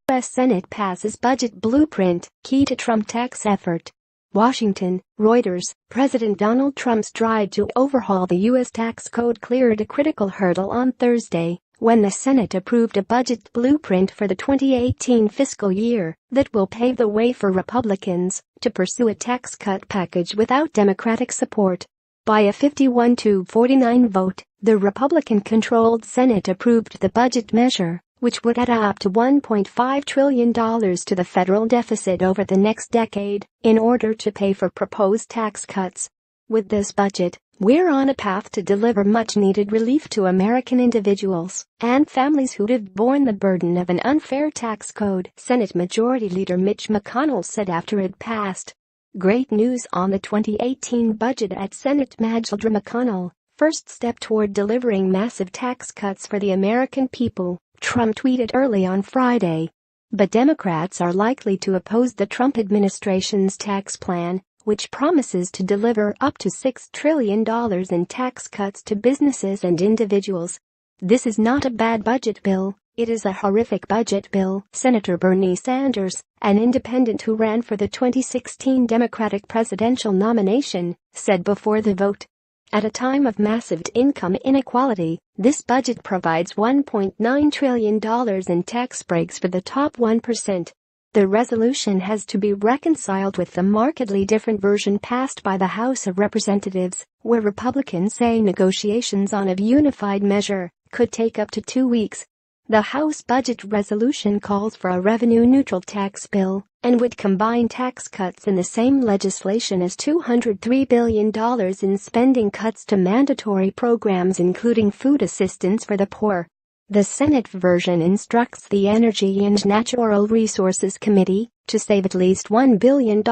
U.S. Senate passes budget blueprint, key to Trump tax effort. Washington, Reuters. President Donald Trump's drive to overhaul the U.S. tax code cleared a critical hurdle on Thursday when the Senate approved a budget blueprint for the 2018 fiscal year that will pave the way for Republicans to pursue a tax cut package without Democratic support. By a 51-49 vote, the Republican-controlled Senate approved the budget measure, which would add up to $1.5 trillion to the federal deficit over the next decade in order to pay for proposed tax cuts. With this budget, we're on a path to deliver much-needed relief to American individuals and families who have borne the burden of an unfair tax code, Senate Majority Leader Mitch McConnell said after it passed. Great news on the 2018 budget at Senate. Majority McConnell, first step toward delivering massive tax cuts for the American people, Trump tweeted early on Friday. But Democrats are likely to oppose the Trump administration's tax plan, which promises to deliver up to $6 trillion in tax cuts to businesses and individuals. This is not a bad budget bill, it is a horrific budget bill, Senator Bernie Sanders, an independent who ran for the 2016 Democratic presidential nomination, said before the vote. At a time of massive income inequality, this budget provides $1.9 trillion in tax breaks for the top 1%. The resolution has to be reconciled with the markedly different version passed by the House of Representatives, where Republicans say negotiations on a unified measure could take up to 2 weeks. The House budget resolution calls for a revenue-neutral tax bill and would combine tax cuts in the same legislation as $203 billion in spending cuts to mandatory programs including food assistance for the poor. The Senate version instructs the Energy and Natural Resources Committee to save at least $1 billion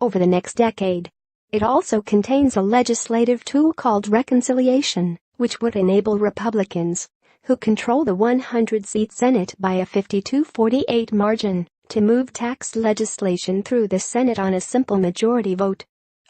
over the next decade. It also contains a legislative tool called reconciliation, which would enable Republicans, who control the 100-seat Senate by a 52-48 margin, to move tax legislation through the Senate on a simple majority vote.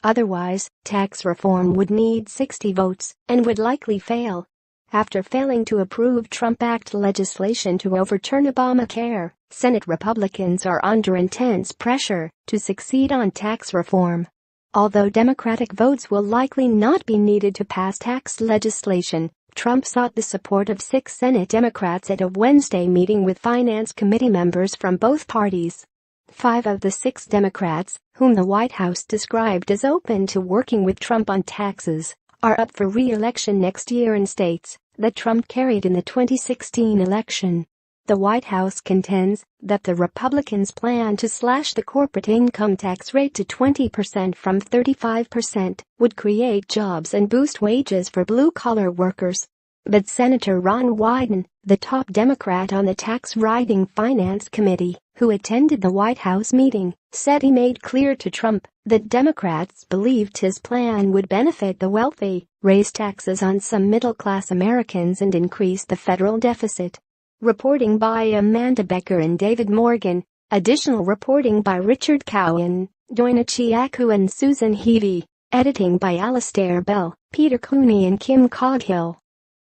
Otherwise, tax reform would need 60 votes and would likely fail. After failing to approve Trump Act legislation to overturn Obamacare, Senate Republicans are under intense pressure to succeed on tax reform. Although Democratic votes will likely not be needed to pass tax legislation, Trump sought the support of 6 Senate Democrats at a Wednesday meeting with Finance Committee members from both parties. 5 of the 6 Democrats, whom the White House described as open to working with Trump on taxes, are up for re-election next year in states that Trump carried in the 2016 election. The White House contends that the Republicans' plan to slash the corporate income tax rate to 20% from 35% would create jobs and boost wages for blue-collar workers. But Senator Ron Wyden, the top Democrat on the tax-writing Finance Committee, who attended the White House meeting, said he made clear to Trump that Democrats believed his plan would benefit the wealthy, raise taxes on some middle-class Americans and increase the federal deficit. Reporting by Amanda Becker and David Morgan. Additional reporting by Richard Cowan, Doina Chiaku and Susan Heavey. Editing by Alastair Bell, Peter Cooney and Kim Coghill.